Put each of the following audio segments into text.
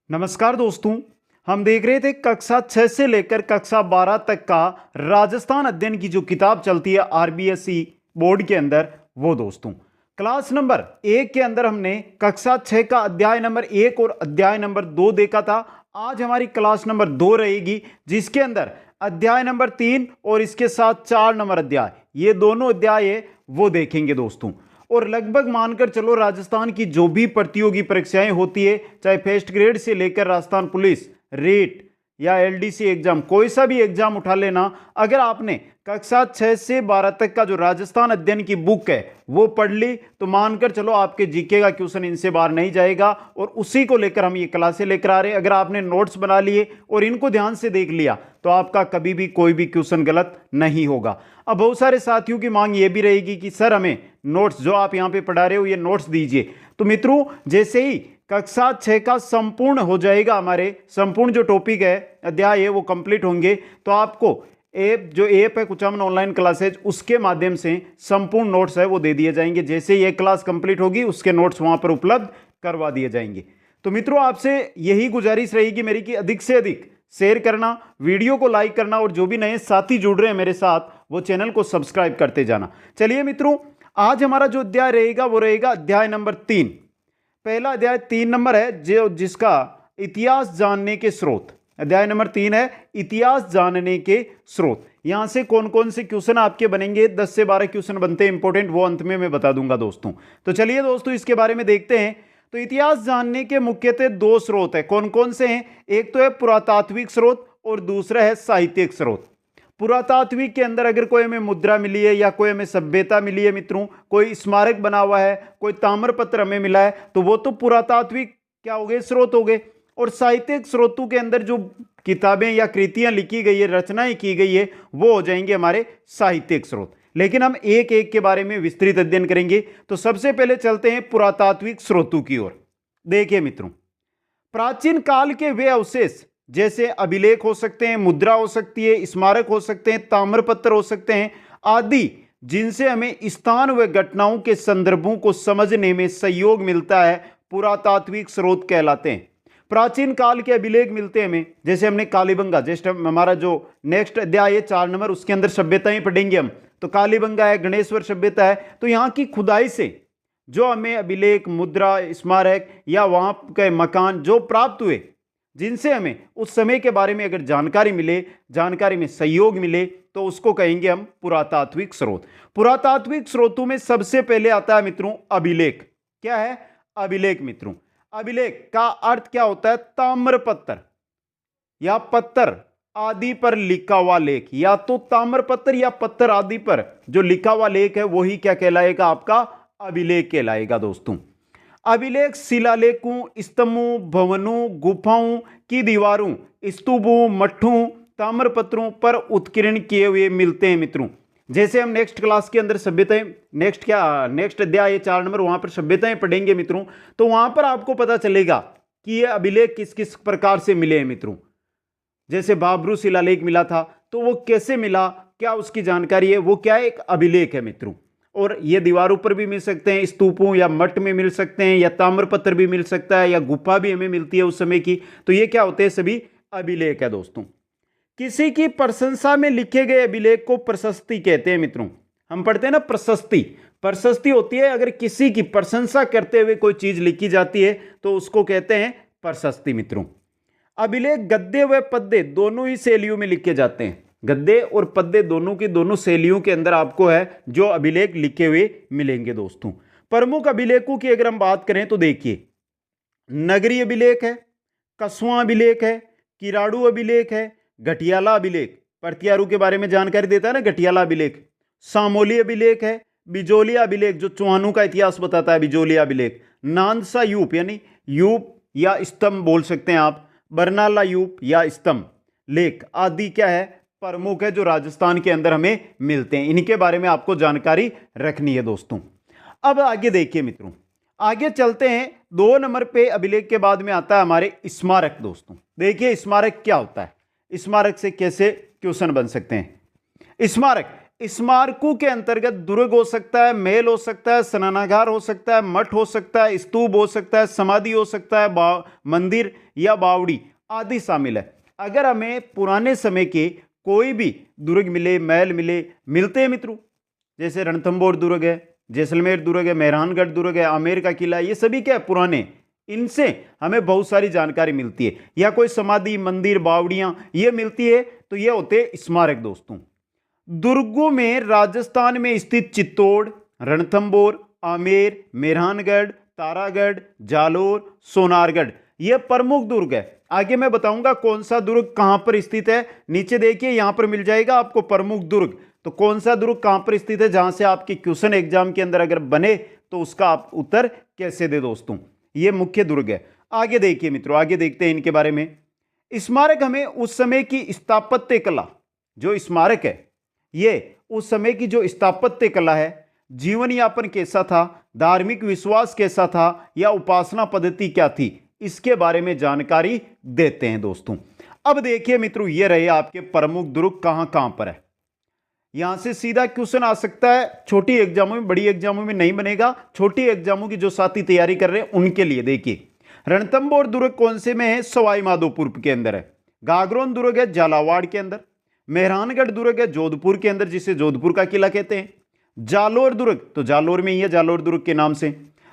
नमस्कार दोस्तों। हम देख रहे थे कक्षा 6 से लेकर कक्षा 12 तक का राजस्थान अध्ययन की जो किताब चलती है आरबीएसई बोर्ड के अंदर, वो दोस्तों क्लास नंबर 1 के अंदर हमने कक्षा 6 का अध्याय नंबर 1 और अध्याय नंबर 2 देखा था। आज हमारी क्लास नंबर 2 रहेगी, जिसके अंदर अध्याय नंबर 3 और इसके साथ 4 नंबर अध्याय, ये दोनों अध्याय है वो देखेंगे दोस्तों। और लगभग मानकर चलो राजस्थान की जो भी प्रतियोगी परीक्षाएं होती है, चाहे फर्स्ट ग्रेड से लेकर राजस्थान पुलिस, रेट या एलडीसी एग्जाम, कोई सा भी एग्जाम उठा लेना, अगर आपने कक्षा 6 से 12 तक का जो राजस्थान अध्ययन की बुक है वो पढ़ ली तो मानकर चलो आपके जीके का क्वेश्चन इनसे बाहर नहीं जाएगा। और उसी को लेकर हम ये क्लासें लेकर आ रहे हैं। अगर आपने नोट्स बना लिए और इनको ध्यान से देख लिया तो आपका कभी भी कोई भी क्वेश्चन गलत नहीं होगा। अब बहुत सारे साथियों की मांग ये भी रहेगी कि सर हमें नोट्स जो आप यहाँ पे पढ़ा रहे हो ये नोट्स दीजिए। तो मित्रों, जैसे ही कक्षा 6 का संपूर्ण हो जाएगा, हमारे संपूर्ण जो टॉपिक है, अध्याय है, वो कंप्लीट होंगे, तो आपको ऐप है कुचामन ऑनलाइन क्लासेज, उसके माध्यम से संपूर्ण नोट्स है वो दे दिए जाएंगे। जैसे ये क्लास कंप्लीट होगी उसके नोट्स वहां पर उपलब्ध करवा दिए जाएंगे। तो मित्रों, आपसे यही गुजारिश रहेगी मेरी कि अधिक से अधिक शेयर करना, वीडियो को लाइक करना, और जो भी नए साथी जुड़ रहे हैं मेरे साथ वो चैनल को सब्सक्राइब करते जाना। चलिए मित्रों, आज हमारा जो अध्याय रहेगा वो रहेगा अध्याय नंबर 3। पहला अध्याय 3 नंबर है, जो जिसका इतिहास जानने के स्रोत। अध्याय नंबर 3 है इतिहास जानने के स्रोत। यहां से कौन कौन से क्वेश्चन आपके बनेंगे, 10 से 12 क्वेश्चन बनते हैं इंपॉर्टेंट, वो अंत में मैं बता दूंगा दोस्तों। तो चलिए दोस्तों इसके बारे में देखते हैं। तो इतिहास जानने के मुख्यतः 2 स्रोत है। कौन कौन से हैं? एक तो है पुरातात्विक स्रोत और दूसरा है साहित्यिक स्रोत। पुरातात्विक के अंदर अगर कोई हमें मुद्रा मिली है या कोई हमें सभ्यता मिली है मित्रों, कोई स्मारक बना हुआ है, कोई ताम्रपत्र हमें मिला है, तो वो तो पुरातात्विक क्या हो गए, स्रोत हो गए। और साहित्यिक स्रोतों के अंदर जो किताबें या कृतियां लिखी गई है, रचनाएं की गई है, वो हो जाएंगे हमारे साहित्यिक स्रोत। लेकिन हम एक एक के बारे में विस्तृत अध्ययन करेंगे। तो सबसे पहले चलते हैं पुरातात्विक स्रोतों की ओर। देखिए मित्रों, प्राचीन काल के वे अवशेष जैसे अभिलेख हो सकते हैं, मुद्रा हो सकती है, स्मारक हो सकते हैं, ताम्रपत्र हो सकते हैं आदि, जिनसे हमें स्थान व घटनाओं के संदर्भों को समझने में सहयोग मिलता है, पुरातात्विक स्रोत कहलाते हैं। प्राचीन काल के अभिलेख मिलते हैं हमें, जैसे हमने कालीबंगा, जैसे हमारा जो नेक्स्ट अध्याय है 4 नंबर, उसके अंदर सभ्यताएं पढ़ेंगे हम। तो कालीबंगा है, गणेश्वर सभ्यता है, तो यहाँ की खुदाई से जो हमें अभिलेख, मुद्रा, स्मारक या वहां के मकान जो प्राप्त हुए, जिनसे हमें उस समय के बारे में अगर जानकारी मिले, जानकारी में सहयोग मिले, तो उसको कहेंगे हम पुरातात्विक स्रोत। पुरातात्विक स्रोतों में सबसे पहले आता है मित्रों अभिलेख। क्या है अभिलेख मित्रों? अभिलेख का अर्थ क्या होता है? ताम्रपत्र या पत्थर आदि पर लिखा हुआ लेख, या तो ताम्रपत्र या पत्थर आदि पर जो लिखा हुआ लेख है वही क्या कहलाएगा? आपका अभिलेख कहलाएगा दोस्तों। अभिलेख शिलालेखों, स्तंभों, भवनों, गुफाओं की दीवारों, स्तूपों, मठों, ताम्रपत्रों पर उत्कीर्ण किए हुए मिलते हैं मित्रों। जैसे हम नेक्स्ट क्लास के अंदर सभ्यताएं, नेक्स्ट अध्याय 4 नंबर, वहां पर सभ्यताएं पढ़ेंगे मित्रों, तो वहां पर आपको पता चलेगा कि ये अभिलेख किस किस प्रकार से मिले हैं मित्रों। जैसे बाबरू शिलालेख मिला था, तो वो कैसे मिला, क्या उसकी जानकारी है, वो क्या है? एक अभिलेख है मित्रों। और ये दीवारों पर भी मिल सकते हैं, स्तूपों या मठ में मिल सकते हैं, या ताम्रपत्र भी मिल सकता है, या गुफा भी हमें मिलती है उस समय की। तो ये क्या होते हैं? सभी अभिलेख है दोस्तों। किसी की प्रशंसा में लिखे गए अभिलेख को प्रशस्ति कहते हैं मित्रों। हम पढ़ते हैं ना प्रशस्ति। प्रशस्ति होती है अगर किसी की प्रशंसा करते हुए कोई चीज लिखी जाती है तो उसको कहते हैं प्रशस्ति मित्रों। अभिलेख गद्य व पद्य दोनों ही शैलियों में लिखे जाते हैं। गद्य और पद्य दोनों की दोनों शैलियों के अंदर आपको है जो अभिलेख लिखे हुए मिलेंगे दोस्तों। प्रमुख अभिलेखों की अगर हम बात करें तो देखिए, नगरी अभिलेख है, कसवा अभिलेख है, किराड़ू अभिलेख है, घटियाला अभिलेख, प्रतियारू के बारे में जानकारी देता है ना घटियाला अभिलेख, सामोली अभिलेख है, बिजोलिया अभिलेख जो चौहानों का इतिहास बताता है, बिजोलिया अभिलेख, नानसा यूप यानी यूप या स्तंभ बोल सकते हैं आप, बरनाला यूप या स्तंभ लेख आदि क्या है? प्रमुख है, जो राजस्थान के अंदर हमें मिलते हैं। इनके बारे में आपको जानकारी रखनी है दोस्तों। अब आगे देखिए मित्रों, आगे चलते हैं। 2 नंबर पे अभिलेख के बाद में आता है हमारे स्मारक दोस्तों। देखिए स्मारक क्या होता है, स्मारक से कैसे क्वेश्चन बन सकते हैं। स्मारक स्मारकों के अंतर्गत दुर्ग हो सकता है, महल हो सकता है, स्नानागार हो सकता है, मठ हो सकता है, स्तूप हो सकता है, समाधि हो सकता है, मंदिर या बावड़ी आदि शामिल है। अगर हमें पुराने समय के कोई भी दुर्ग मिले, महल मिले, मिलते हैं मित्रों, जैसे रणथंभौर दुर्ग है, जैसलमेर दुर्ग है, मेहरानगढ़ दुर्ग है, आमेर का किला, ये सभी क्या है, पुराने, इनसे हमें बहुत सारी जानकारी मिलती है। या कोई समाधि, मंदिर, बावड़ियां ये मिलती है, तो ये होते हैं स्मारक दोस्तों। दुर्गों में राजस्थान में स्थित चित्तौड़, रणथंभौर, आमेर, मेहरानगढ़, तारागढ़, जालोर, सोनारगढ़ ये प्रमुख दुर्ग है। आगे मैं बताऊंगा कौन सा दुर्ग कहां पर स्थित है। नीचे देखिए यहां पर मिल जाएगा आपको प्रमुख दुर्ग, तो कौन सा दुर्ग कहां पर स्थित है, जहां से आपके क्वेश्चन एग्जाम के अंदर अगर बने तो उसका आप उत्तर कैसे दे दोस्तों। ये मुख्य दुर्ग है। आगे देखिए मित्रों, आगे देखते हैं इनके बारे में। स्मारक हमें उस समय की स्थापत्य कला, जो स्मारक है ये उस समय की जो स्थापत्य कला है, जीवन यापन कैसा था, धार्मिक विश्वास कैसा था, या उपासना पद्धति क्या थी, इसके बारे में जानकारी देते हैं दोस्तों। अब देखिए मित्रों, ये रहे आपके प्रमुख दुर्ग कहां कहां पर है। यहां से सीधा क्वेश्चन आ सकता है, छोटी एग्जामों में, बड़ी एग्जामों में नहीं बनेगा, छोटी एग्जामों की जो साथी तैयारी कर रहे हैं उनके लिए। देखिए रणथंभौर दुर्ग कौन से में है, सवाई माधोपुर के अंदर है। गागरोन दुर्ग है झालावाड़ के अंदर। मेहरानगढ़ दुर्ग है जोधपुर के अंदर, जिसे जोधपुर का किला कहते हैं। जालोर दुर्ग तो जालोर में ही है, जालोर दुर्ग के नाम से।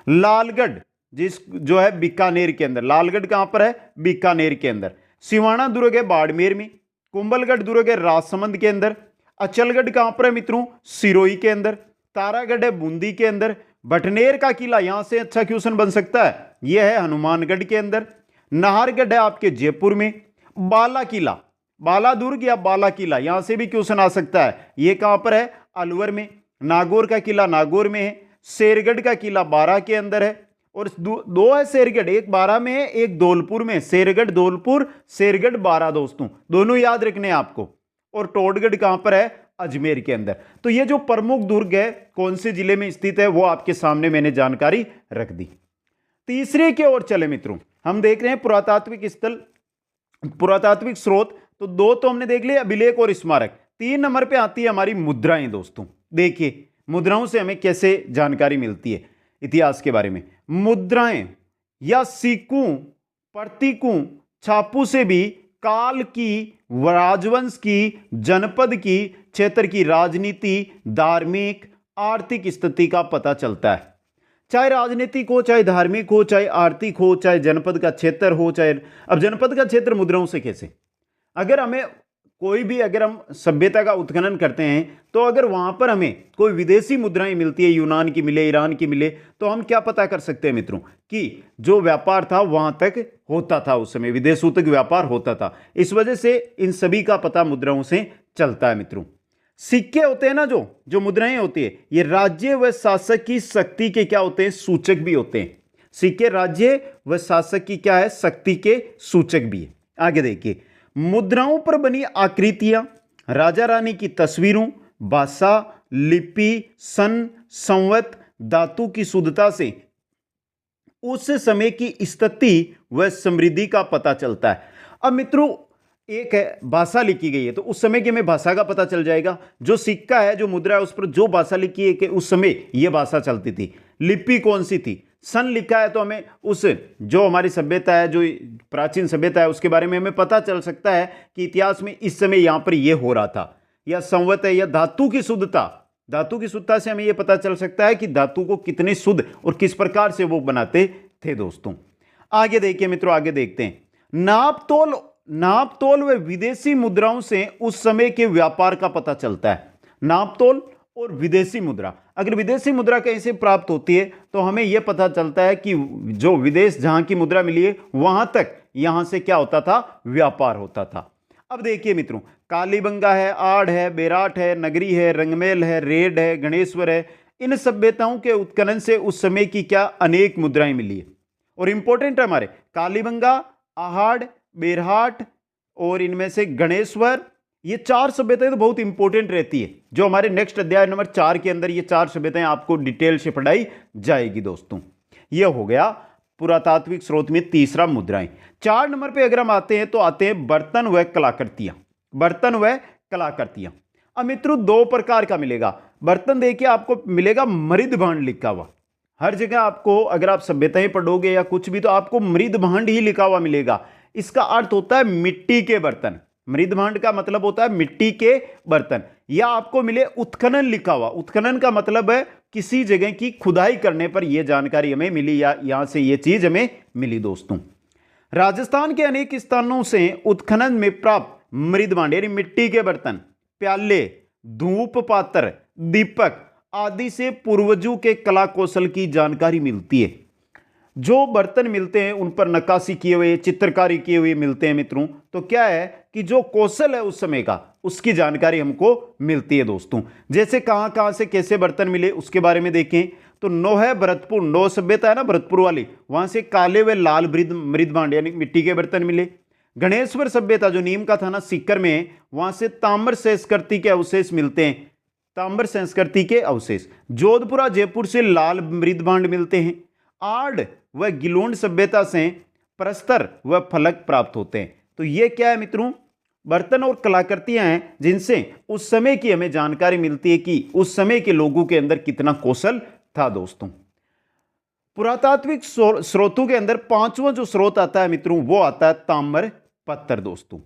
लालगढ़ जो है बीकानेर के अंदर, लालगढ़ कहां पर है, बीकानेर के अंदर। सिवाना दुर्ग है बाड़मेर में। कुंभलगढ़ दुर्ग है राजसमंद के अंदर। अचलगढ़ कहां पर है मित्रों, सिरोही के अंदर। तारागढ़ है बूंदी के अंदर। भटनेर का किला, यहां से अच्छा क्वेश्चन बन सकता है, यह है हनुमानगढ़ के अंदर। नाहरगढ़ है आपके जयपुर में। बाला किला, बाला दुर्ग या बाला किला, यहां से भी क्वेश्चन आ सकता है, यह कहां पर है, अलवर में। नागौर का किला नागौर में है। शेरगढ़ का किला बारां के अंदर है। और दो है शेरगढ़, एक बारां में है, एक धौलपुर में। शेरगढ़ धौलपुर, शेरगढ़ बारां दोस्तों, दोनों याद रखने हैं आपको। और टोडगढ़ कहां पर है, अजमेर के अंदर। तो ये जो प्रमुख दुर्ग है कौन से जिले में स्थित है, वो आपके सामने मैंने जानकारी रख दी। तीसरे की ओर चले मित्रों, हम देख रहे हैं पुरातात्विक स्थल, पुरातात्विक स्रोत। तो दो तो हमने देख लिया, अभिलेख और स्मारक। 3 नंबर पे आती है हमारी मुद्राएं दोस्तों। देखिए मुद्राओं से हमें कैसे जानकारी मिलती है इतिहास के बारे में। मुद्राएं या सिक्कों, प्रतीकों, छापों से भी काल की, राजवंश की, जनपद की, क्षेत्र की राजनीति, धार्मिक, आर्थिक स्थिति का पता चलता है। चाहे राजनीतिक हो, चाहे धार्मिक हो, चाहे आर्थिक हो, चाहे जनपद का क्षेत्र हो, चाहे, अब जनपद का क्षेत्र मुद्राओं से कैसे, अगर हमें कोई भी, अगर हम सभ्यता का उत्खनन करते हैं तो अगर वहां पर हमें कोई विदेशी मुद्राएं मिलती है, यूनान की मिले, ईरान की मिले, तो हम क्या पता कर सकते हैं मित्रों कि जो व्यापार था वहां तक होता था, उस समय विदेशों तक व्यापार होता था। इस वजह से इन सभी का पता मुद्राओं से चलता है मित्रों। सिक्के होते हैं ना, जो मुद्राएं होती है, ये राज्य व शासक की शक्ति के क्या होते हैं, सूचक भी होते हैं। सिक्के राज्य व शासक की क्या है, शक्ति के सूचक भी है। आगे देखिए, मुद्राओं पर बनी आकृतियां, राजा रानी की तस्वीरों, भाषा, लिपि, सन, संवत, धातु की शुद्धता से उस समय की स्थिति व समृद्धि का पता चलता है। अब मित्रों, एक है भाषा लिखी गई है तो उस समय की हमें भाषा का पता चल जाएगा। जो सिक्का है, जो मुद्रा है, उस पर जो भाषा लिखी है कि उस समय यह भाषा चलती थी। लिपि कौन सी थी, सन लिखा है तो हमें उस जो हमारी सभ्यता है, जो प्राचीन सभ्यता है, उसके बारे में हमें पता चल सकता है कि इतिहास में इस समय यहां पर यह हो रहा था। या संवत है, या धातु की शुद्धता, धातु की शुद्धता से हमें यह पता चल सकता है कि धातु को कितने शुद्ध और किस प्रकार से वो बनाते थे दोस्तों। आगे देखिए मित्रों, आगे देखते हैं। नापतोल व विदेशी मुद्राओं से उस समय के व्यापार का पता चलता है। नापतोल और विदेशी मुद्रा, अगर विदेशी मुद्रा कहीं से प्राप्त होती है तो हमें यह पता चलता है कि जो विदेश जहां की मुद्रा मिली है वहां तक यहां से क्या होता था, व्यापार होता था। अब देखिए मित्रों, कालीबंगा है, आड़ है, बेराट है, नगरी है, रंगमेल है, रेड है, गणेश्वर है, इन सभ्यताओं के उत्खनन से उस समय की क्या अनेक मुद्राएं मिली है। और इंपॉर्टेंट है हमारे कालीबंगा, आहाड़, बेरहाट और इनमें से गणेश्वर, ये 4 सभ्यताएं तो बहुत इंपॉर्टेंट रहती है, जो हमारे नेक्स्ट अध्याय नंबर 4 के अंदर ये 4 सभ्यताएं आपको डिटेल से पढ़ाई जाएगी दोस्तों। ये हो गया पुरातात्विक स्रोत में तीसरा, मुद्राएं। 4 नंबर पे अगर हम आते हैं तो आते हैं बर्तन व कलाकृतियां। बर्तन व कलाकृतियां। अब मित्रों दो प्रकार का मिलेगा बर्तन, देखिए आपको मिलेगा मृद भांड लिखा हुआ। हर जगह आपको अगर आप सभ्यताएं पढ़ोगे या कुछ भी तो आपको मृद भांड ही लिखा हुआ मिलेगा। इसका अर्थ होता है मिट्टी के बर्तन। मृद भांड का मतलब होता है मिट्टी के बर्तन। या आपको मिले उत्खनन लिखा हुआ। उत्खनन का मतलब है किसी जगह की खुदाई करने पर यह जानकारी हमें मिली या यहां से यह चीज हमें मिली दोस्तों। राजस्थान के अनेक स्थानों से उत्खनन में प्राप्त मृद भांड यानी मिट्टी के बर्तन, प्याले, धूप पात्र, दीपक आदि से पूर्वजों के कला कौशल की जानकारी मिलती है। जो बर्तन मिलते हैं उन पर नक्काशी किए हुए, चित्रकारी किए हुए मिलते हैं मित्रों। तो क्या है कि जो कौशल है उस समय का उसकी जानकारी हमको मिलती है दोस्तों। जैसे कहां कहां से कैसे बर्तन मिले उसके बारे में देखें तो नौह भरतपुर, नौ सभ्यता है ना भरतपुर वाली, वहां से काले व लाल मृद भांड यानी मिट्टी के बर्तन मिले। गणेश्वर सभ्यता जो नीम का थाना सीकर में, वहां से ताम्र संस्कृति के अवशेष मिलते हैं, ताम्र संस्कृति के अवशेष। जोधपुरा जयपुर से लाल मृद भांड मिलते हैं। आड़ व गिलोंड सभ्यता से प्रस्तर व फलक प्राप्त होते हैं। तो ये क्या है मित्रों, बर्तन और कलाकृतियां हैं जिनसे उस समय की हमें जानकारी मिलती है कि उस समय के लोगों के अंदर कितना कौशल था दोस्तों। पुरातात्विक स्रोतों के अंदर पांचवा जो स्रोत आता है मित्रों वो आता है ताम्र पत्थर दोस्तों।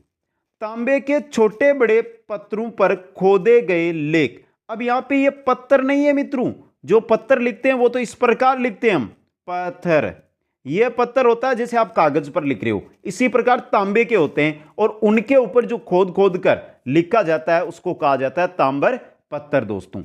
तांबे के छोटे बड़े पत्थरों पर खोदे गए लेख। अब यहां पे ये पत्थर नहीं है मित्रों, जो पत्थर लिखते हैं वो तो इस प्रकार लिखते हैं हम पत्थर। यह पत्थर होता है जैसे आप कागज पर लिख रहे हो, इसी प्रकार तांबे के होते हैं और उनके ऊपर जो खोद खोद कर लिखा जाता है उसको कहा जाता है ताम्र पत्थर दोस्तों।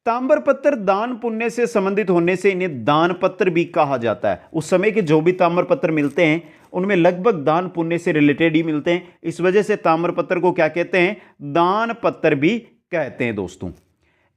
ताम्र पत्थर दान पुण्य से संबंधित होने से इन्हें दान पत्र भी कहा जाता है। उस समय के जो भी ताम्र पत्र मिलते हैं उनमें लगभग दान पुण्य से रिलेटेड ही मिलते हैं, इस वजह से ताम्र पत्र को क्या कहते हैं, दान पत्र भी कहते हैं दोस्तों।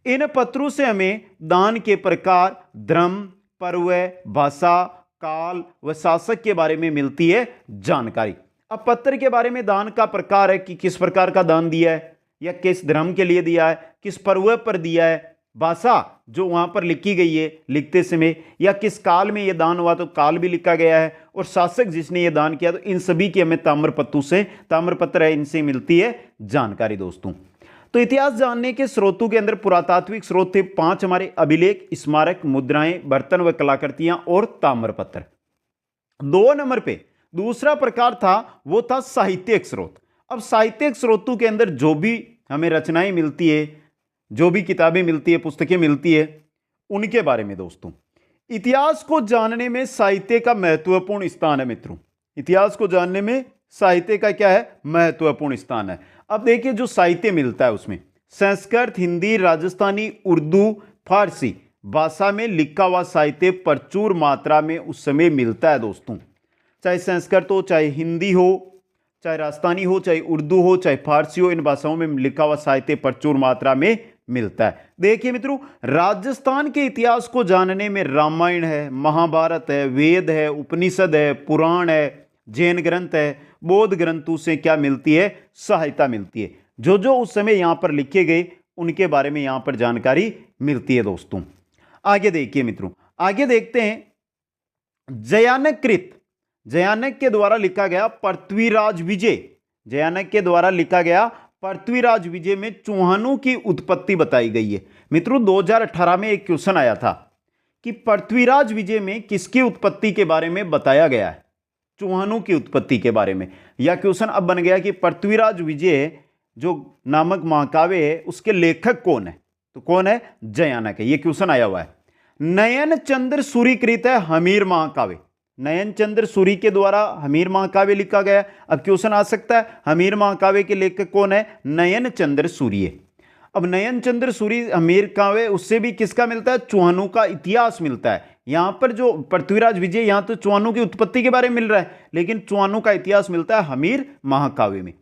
इन पत्रों से हमें दान के प्रकार, धर्म, पर्व, भाषा, काल व शासक के बारे में मिलती है जानकारी। अब पत्र के बारे में दान का प्रकार है कि किस प्रकार का दान दिया है या किस धर्म के लिए दिया है, किस पर्व पर दिया है, भाषा जो वहां पर लिखी गई है लिखते समय, या किस काल में यह दान हुआ तो काल भी लिखा गया है, और शासक जिसने यह दान किया, तो इन सभी की हमें ताम्रपत्र है इनसे मिलती है जानकारी दोस्तों। तो इतिहास जानने के स्रोतों के अंदर पुरातात्विक स्रोत थे 5 हमारे, अभिलेख, स्मारक, मुद्राएं, बर्तन व कलाकृतियां और ताम्रपत्र। 2 नंबर पे दूसरा प्रकार था वो था साहित्यिक स्रोत। अब साहित्यिक स्रोतों के अंदर जो भी हमें रचनाएं मिलती है, जो भी किताबें मिलती है, पुस्तकें मिलती है, उनके बारे में दोस्तों। इतिहास को जानने में साहित्य का महत्वपूर्ण स्थान है मित्रों। इतिहास को जानने में साहित्य का क्या है, महत्वपूर्ण स्थान है। अब देखिए जो साहित्य मिलता है उसमें संस्कृत, हिंदी, राजस्थानी, उर्दू, फारसी भाषा में लिखा हुआ साहित्य प्रचुर मात्रा में उस समय मिलता है दोस्तों। चाहे संस्कृत हो, चाहे हिंदी हो, चाहे राजस्थानी हो, चाहे उर्दू हो, चाहे फारसी हो, इन भाषाओं में लिखा हुआ साहित्य प्रचुर मात्रा में मिलता है। देखिए मित्रों, राजस्थान के इतिहास को जानने में रामायण है, महाभारत है, वेद है, उपनिषद है, पुराण है, जैन ग्रंथ है, बौद्ध ग्रंथों से क्या मिलती है, सहायता मिलती है। जो जो उस समय यहां पर लिखे गए उनके बारे में यहां पर जानकारी मिलती है दोस्तों। आगे देखिए मित्रों, आगे देखते हैं जयानक कृत। जयानक के द्वारा लिखा गया पृथ्वीराज विजय। जयानक के द्वारा लिखा गया पृथ्वीराज विजय में चौहानों की उत्पत्ति बताई गई है। मित्रों 2018 में एक क्वेश्चन आया था कि पृथ्वीराज विजय में किसकी उत्पत्ति के बारे में बताया गया है, चौहानों की उत्पत्ति के बारे में। यह क्वेश्चन अब बन गया कि पृथ्वीराज विजय जो नामक महाकाव्य है उसके लेखक कौन है, तो कौन है, जयानक है। यह क्वेश्चन आया हुआ है। नयन चंद्र सूरी कृत है हमीर महाकाव्य। नयन चंद्र सूरी के द्वारा हमीर महाकाव्य लिखा गया। अब क्वेश्चन आ सकता है हमीर महाकाव्य के लेखक कौन है, नयन चंद्र सूरी है। अब नयन चंद्र सूरी हमीर काव्य उससे भी किसका मिलता है, चौहानों का इतिहास मिलता है। यहां पर जो पृथ्वीराज विजय, यहां तो चौहानों की उत्पत्ति के बारे में मिल रहा है, लेकिन चौहानों का इतिहास मिलता है हमीर महाकाव्य में।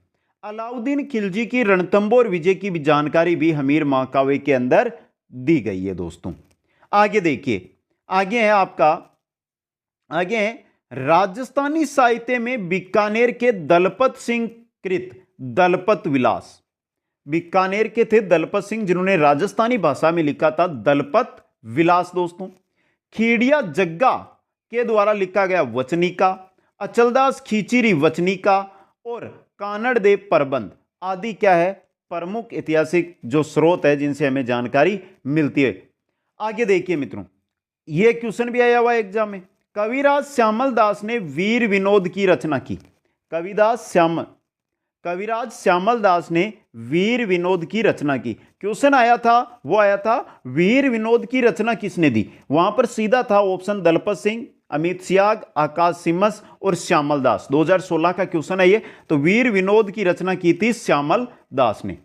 अलाउद्दीन खिलजी की रणथंभौर विजय की जानकारी भी हमीर महाकाव्य के अंदर दी गई है दोस्तों। आगे देखिए, आगे है आपका, आगे है राजस्थानी साहित्य में बीकानेर के दलपत सिंह कृत दलपत विलास। बीकानेर के थे दलपत सिंह जिन्होंने राजस्थानी भाषा में लिखा था दलपत विलास दोस्तों। खीड़िया जग्गा के द्वारा लिखा गया वचनिका, अचलदास खींचीरी वचनिका और कानड़ देव प्रबंध आदि क्या है, प्रमुख ऐतिहासिक जो स्रोत है जिनसे हमें जानकारी मिलती है। आगे देखिए मित्रों, ये क्वेश्चन भी आया हुआ है एग्जाम में। कविराज श्यामल दास ने वीर विनोद की रचना की। कविराज श्यामल दास ने वीर विनोद की रचना की। क्वेश्चन आया था, वो आया था वीर विनोद की रचना किसने दी। वहां पर सीधा था ऑप्शन दलपत सिंह, अमित सियाग, आकाश सिमस और श्यामल दास। 2016 का क्वेश्चन है ये। तो वीर विनोद की रचना की थी श्यामल दास ने।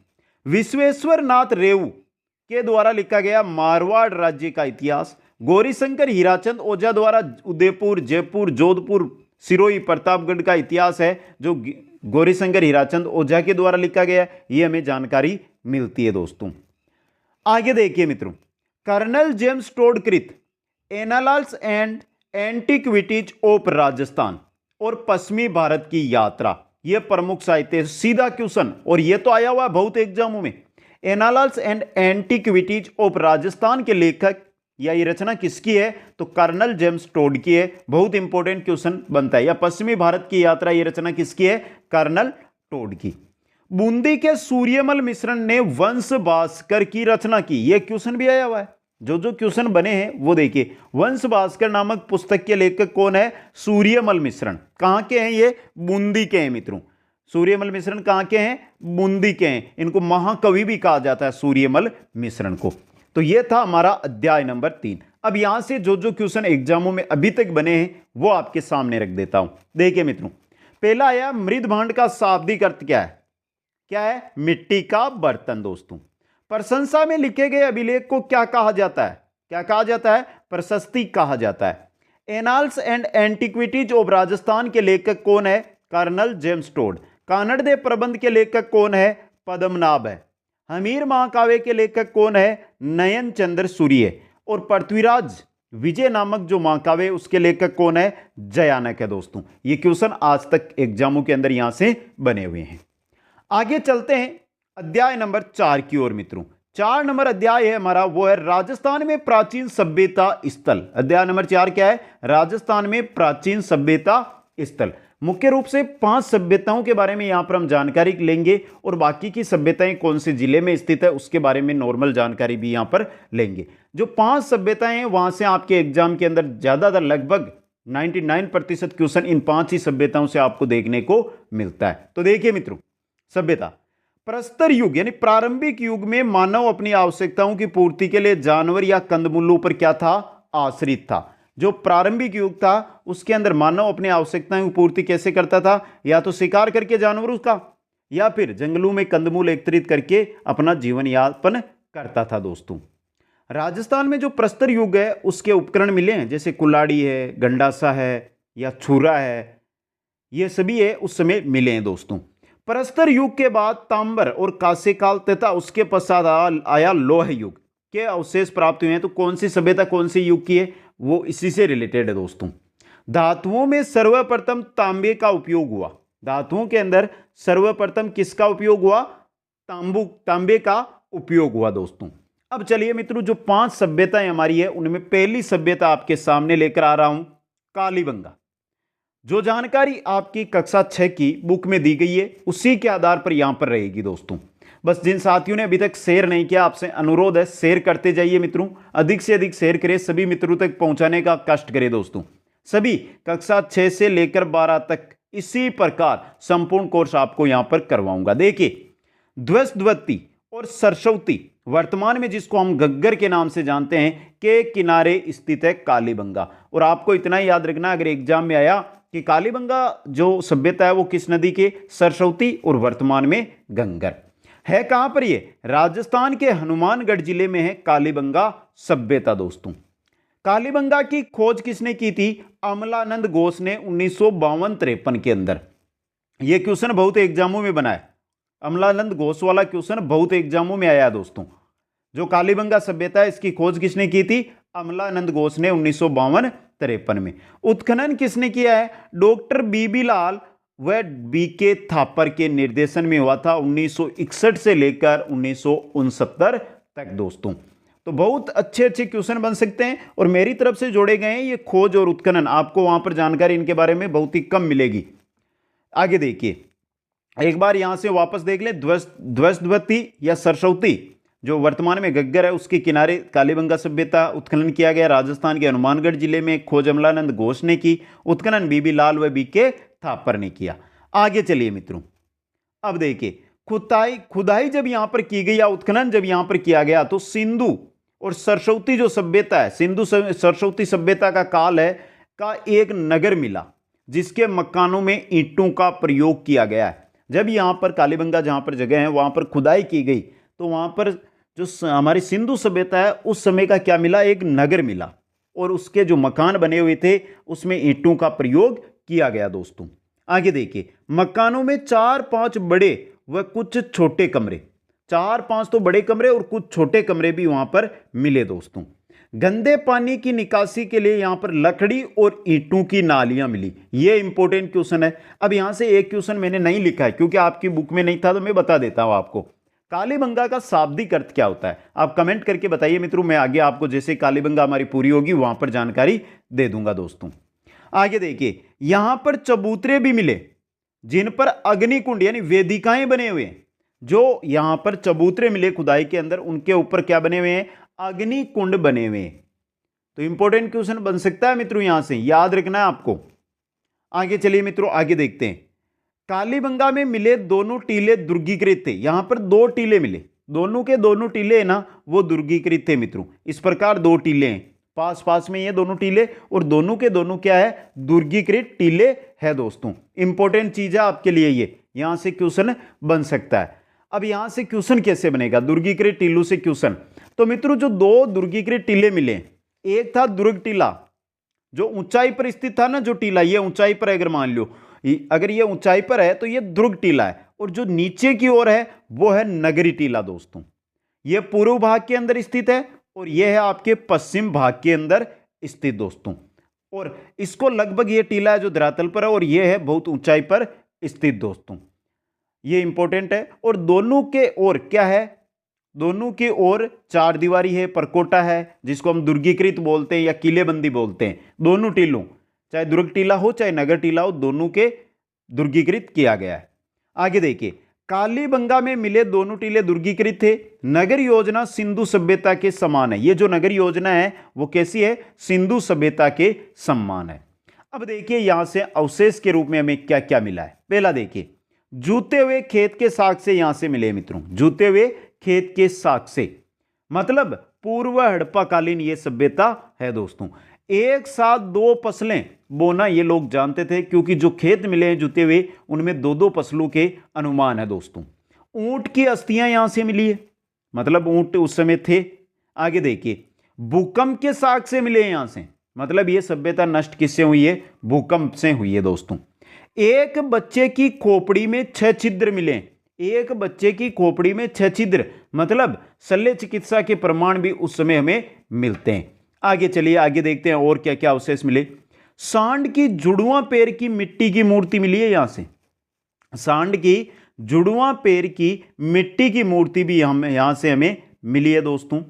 विश्वेश्वर नाथ रेऊ के द्वारा लिखा गया मारवाड़ राज्य का इतिहास। गौरीशंकर हीराचंद ओझा द्वारा उदयपुर, जयपुर, जोधपुर, सिरोही, प्रतापगढ़ का इतिहास है जो गौरीशंकर हीराचंद ओझा के द्वारा लिखा गया। ये हमें जानकारी मिलती है दोस्तों। आगे देखिए मित्रों, कर्नल जेम्स टोड कृत एनालल्स एंड एंटिक्विटीज ऑफ राजस्थान और पश्चिमी भारत की यात्रा, यह प्रमुख साहित्य, सीधा क्वेश्चन, और यह तो आया हुआ है बहुत एग्जामों में। एनालल्स एंड एंटिक्विटीज ऑफ राजस्थान के लेखक या ये रचना किसकी है, तो कर्नल जेम्स टोड की है। बहुत इंपॉर्टेंट क्वेश्चन बनता है। या पश्चिमी भारत की यात्रा, ये रचना किसकी है, कर्नल टोड की। बूंदी के सूर्यमल मिश्रण ने वंश भास्कर की रचना की। यह क्वेश्चन भी आया हुआ है। जो क्वेश्चन बने हैं वो देखिए। वंश भास्कर नामक पुस्तक के लेखक कौन है, सूर्यमल मिश्रण। कहां के हैं ये, बूंदी के हैं मित्रों। सूर्यमल मिश्रण कहां के हैं, बूंदी के हैं। इनको महाकवि भी कहा जाता है सूर्यमल मिश्रण को। तो यह था हमारा अध्याय नंबर 3। अब यहां से जो क्वेश्चन एग्जामों में अभी तक बने हैं वो आपके सामने रख देता हूं। देखिए मित्रों, पहला आया मृद भांड का शाब्दिक अर्थ क्या है, मिट्टी का बर्तन। दोस्तों, प्रशंसा में लिखे गए अभिलेख को क्या कहा जाता है, प्रशस्ति कहा जाता है। Annals and antiquities of Rajasthan के लेखक कौन है, कर्नल जेम्स टोड। कानड़ देव प्रबंध के लेखक कौन है, पद्मनाभ है। हमीर महाकाव्य के लेखक कौन है, नयन चंद्र सूर्य। और पृथ्वीराज विजय नामक जो महाकाव्य उसके लेखक कौन है, जयानक है। दोस्तों, ये क्वेश्चन आज तक एग्जामों के अंदर यहां से बने हुए हैं। आगे चलते हैं अध्याय नंबर 4 की ओर मित्रों। 4 नंबर अध्याय है हमारा, वो है राजस्थान में प्राचीन सभ्यता स्थल। अध्याय नंबर 4 क्या है, राजस्थान में प्राचीन सभ्यता स्थल। मुख्य रूप से 5 सभ्यताओं के बारे में यहां पर हम जानकारी लेंगे और बाकी की सभ्यताएं कौन से जिले में स्थित है उसके बारे में नॉर्मल जानकारी भी यहां पर लेंगे। जो 5 सभ्यताएं हैं वहां से आपके एग्जाम के अंदर ज्यादातर लगभग 99% क्वेश्चन इन 5 ही सभ्यताओं से आपको देखने को मिलता है। तो देखिए मित्रों, सभ्यता प्रस्तर युग यानी प्रारंभिक युग में मानव अपनी आवश्यकताओं की पूर्ति के लिए जानवर या कंदमूलों पर क्या था, आश्रित था। जो प्रारंभिक युग था उसके अंदर मानव अपनी आवश्यकताओं की पूर्ति कैसे करता था, या तो शिकार करके जानवरों का, या फिर जंगलों में कंदमूल एकत्रित करके अपना जीवन यापन करता था। दोस्तों, राजस्थान में जो प्रस्तर युग है उसके उपकरण मिले हैं, जैसे कुल्हाड़ी है, गंडासा है या छुरा है, ये सभी है उस समय मिले हैं। दोस्तों, प्रस्तर युग के बाद तांबर और कांस्य काल तथा उसके पश्चात आया लौह युग के अवशेष प्राप्त हुए हैं। तो कौन सी सभ्यता कौन सी युग की है, वो इसी से रिलेटेड है। दोस्तों, धातुओं में सर्वप्रथम तांबे का उपयोग हुआ। धातुओं के अंदर सर्वप्रथम किसका उपयोग हुआ, तांबे का उपयोग हुआ। दोस्तों, अब चलिए मित्रों, जो 5 सभ्यताएं हमारी है उनमें पहली सभ्यता आपके सामने लेकर आ रहा हूं, कालीबंगा। जो जानकारी आपकी कक्षा 6 की बुक में दी गई है उसी के आधार पर यहां पर रहेगी। दोस्तों, बस जिन साथियों ने अभी तक शेयर नहीं किया, आपसे अनुरोध है शेयर करते जाइए मित्रों, अधिक से अधिक शेयर करें, सभी मित्रों तक पहुंचाने का कष्ट करें। दोस्तों, सभी कक्षा 6 से लेकर 12 तक इसी प्रकार संपूर्ण कोर्स आपको यहां पर करवाऊंगा। देखिए, ध्वजवती और सरस्वती वर्तमान में जिसको हम घग्गर के नाम से जानते हैं के किनारे स्थित है कालीबंगा। और आपको इतना ही याद रखना, अगर एग्जाम में आया कि कालीबंगा जो सभ्यता है वो किस नदी के, सरस्वती, और वर्तमान में घग्गर है। कहां पर ये, राजस्थान के हनुमानगढ़ जिले में है कालीबंगा सभ्यता। दोस्तों, कालीबंगा की खोज किसने की थी, अमलानंद घोष ने 1952-53 के अंदर। यह क्वेश्चन बहुत एग्जामों में बना है, अमलानंद घोष वाला क्वेश्चन बहुत एग्जामों में आया। दोस्तों, जो कालीबंगा सभ्यता है इसकी खोज किसने की थी, अमलानंद घोष ने 1952-53 में। उत्खनन किसने किया है, डॉक्टर बीबी लाल व बीके थापर के निर्देशन में हुआ था 1961 से लेकर 1969 तक। दोस्तों, तो बहुत अच्छे क्वेश्चन बन सकते हैं और मेरी तरफ से जोड़े गए हैं ये खोज और उत्खनन। आपको वहां पर जानकारी इनके बारे में बहुत ही कम मिलेगी। आगे देखिए, एक बार यहां से वापस देख लें, ध्वस्तवती या सरस्वती जो वर्तमान में घग्गर है उसके किनारे कालीबंगा सभ्यता उत्खनन किया गया। राजस्थान के हनुमानगढ़ जिले में खोज अमलानंद घोष ने की उत्खनन, बीबी लाल व बीके थापर ने किया। आगे चलिए मित्रों, अब देखिए खुदाई जब यहां पर की गई या उत्खनन जब यहां पर किया गया तो सिंधु और सरस्वती जो सभ्यता है, सिंधु सरस्वती सभ्यता का काल है का एक नगर मिला जिसके मकानों में ईंटों का प्रयोग किया गया है। जब यहां पर कालीबंगा जहां पर जगह है वहां पर खुदाई की गई तो वहां पर जो हमारी सिंधु सभ्यता है उस समय का क्या मिला, एक नगर मिला और उसके जो मकान बने हुए थे उसमें ईंटों का प्रयोग किया गया। दोस्तों आगे देखिए, मकानों में 4-5 बड़े व कुछ छोटे कमरे, 4-5 तो बड़े कमरे और कुछ छोटे कमरे भी वहां पर मिले। दोस्तों गंदे पानी की निकासी के लिए यहां पर लकड़ी और ईंटों की नालियां मिली। यह इंपॉर्टेंट क्वेश्चन है। अब यहां से एक क्वेश्चन मैंने नहीं लिखा है क्योंकि आपकी बुक में नहीं था, तो मैं बता देता हूं आपको। कालीबंगा का शाब्दिक अर्थ क्या होता है, आप कमेंट करके बताइए मित्रों। मैं आगे आपको जैसे कालीबंगा हमारी पूरी होगी वहां पर जानकारी दे दूंगा। दोस्तों आगे देखिए, यहां पर चबूतरे भी मिले जिन पर अग्निकुंड यानी वेदिकाएं बने हुए हैं। जो यहां पर चबूतरे मिले खुदाई के अंदर, उनके ऊपर क्या बने हुए हैं, अग्निकुंड बने हुए हैं। तो इंपॉर्टेंट क्वेश्चन बन सकता है मित्रों, यहां से याद रखना है आपको। आगे चलिए मित्रों, आगे देखते हैं। कालीबंगा में मिले दोनों टीले दुर्गीकृत थे। यहां पर 2 टीले मिले, दोनों के दोनों टीले है ना वो दुर्गीकृत थे मित्रों। इस प्रकार 2 टीले हैं, पास पास में ये दोनों टीले और दोनों के दोनों क्या है, दुर्गीकृत टीले है। दोस्तों इंपॉर्टेंट चीज है आपके लिए, ये यहां से क्वेश्चन बन सकता है। अब यहां से क्वेश्चन कैसे बनेगा, दुर्गीकृत टीलों से क्वेश्चन। तो मित्रों जो 2 दुर्गीकृत टीले मिले, एक था दुर्ग टीला जो ऊंचाई पर स्थित था ना, जो टीला ये ऊंचाई पर, अगर मान लो अगर ये ऊंचाई पर है तो ये दुर्ग टीला है, और जो नीचे की ओर है वो है नगरी टीला। दोस्तों ये पूर्व भाग के अंदर स्थित है और यह है आपके पश्चिम भाग के अंदर स्थित। दोस्तों और इसको लगभग ये टीला है जो धरातल पर है और यह है बहुत ऊंचाई पर स्थित। दोस्तों ये इंपॉर्टेंट है। और दोनों के ओर क्या है, दोनों की ओर 4 दीवारी है, परकोटा है जिसको हम दुर्गीकृत बोलते हैं या किलेबंदी बोलते हैं। दोनों टीलों, चाहे दुर्ग टीला हो चाहे नगर टीला हो, दोनों के दुर्गीकृत किया गया है। आगे देखिए, कालीबंगा में मिले दोनों टीले दुर्गीकृत थे। नगर योजना सिंधु सभ्यता के समान है। ये जो नगर योजना है वो कैसी है, सिंधु सभ्यता के समान है। अब देखिए यहां से अवशेष के रूप में हमें क्या क्या मिला है। पहला देखिए, जूते हुए खेत के साग से यहां से मिले मित्रों, जूते हुए खेत के साग से, मतलब पूर्व हड़प्पाकालीन ये सभ्यता है। दोस्तों एक साथ 2 फसलें बोना ये लोग जानते थे क्योंकि जो खेत मिले हैं जुते हुए उनमें 2-2 फसलों के अनुमान है। दोस्तों ऊंट की अस्थियां यहां से मिली है, मतलब ऊंट उस समय थे। आगे देखिए, भूकंप के साग से मिले यहां से, मतलब ये सभ्यता नष्ट किससे हुई है, भूकंप से हुई है। दोस्तों एक बच्चे की खोपड़ी में 6 छिद्र मिले, एक बच्चे की खोपड़ी में 6 छिद्र, मतलब शल्य चिकित्सा के प्रमाण भी उस समय हमें मिलते हैं। आगे चलिए आगे देखते हैं और क्या क्या अवशेष मिले। सांड की जुड़वा पैर की मिट्टी की मूर्ति मिली है यहां से, सांड की जुड़वा पैर की मिट्टी की मूर्ति भी यहां से हमें मिली है। दोस्तों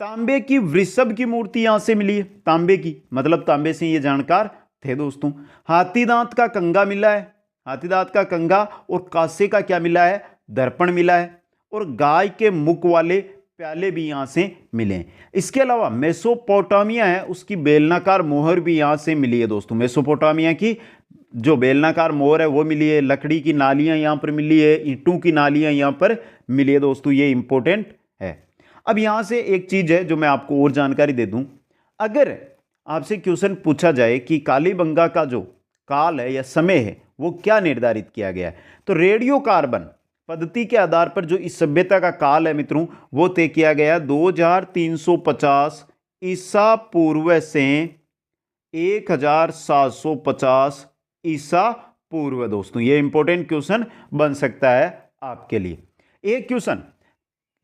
तांबे की वृषभ की मूर्ति यहां से मिली है, तांबे की, मतलब तांबे से ये जानकार थे। दोस्तों हाथी दांत का कंगा मिला है, हाथी दांत का कंगा, और कांसे का क्या मिला है, दर्पण मिला है, और गाय के मुख वाले प्याले भी यहां से मिले हैं। इसके अलावा मेसोपोटामिया है उसकी बेलनाकार मोहर भी यहां से मिली है। दोस्तों मेसोपोटामिया की जो बेलनाकार मोहर है वो मिली है, लकड़ी की नालियां यहां पर मिली है, ईंटों की नालियां यहां पर मिली है। दोस्तों ये इंपॉर्टेंट है। अब यहां से एक चीज है जो मैं आपको और जानकारी दे दूं, अगर आपसे क्वेश्चन पूछा जाए कि कालीबंगा का जो काल है या समय है वो क्या निर्धारित किया गया है, तो रेडियो कार्बन पद्धति के आधार पर जो इस सभ्यता का काल है मित्रों वो तय किया गया 2350 ईसा पूर्व से 1750 ईसा पूर्व। दोस्तों ये इंपॉर्टेंट क्वेश्चन बन सकता है आपके लिए। एक क्वेश्चन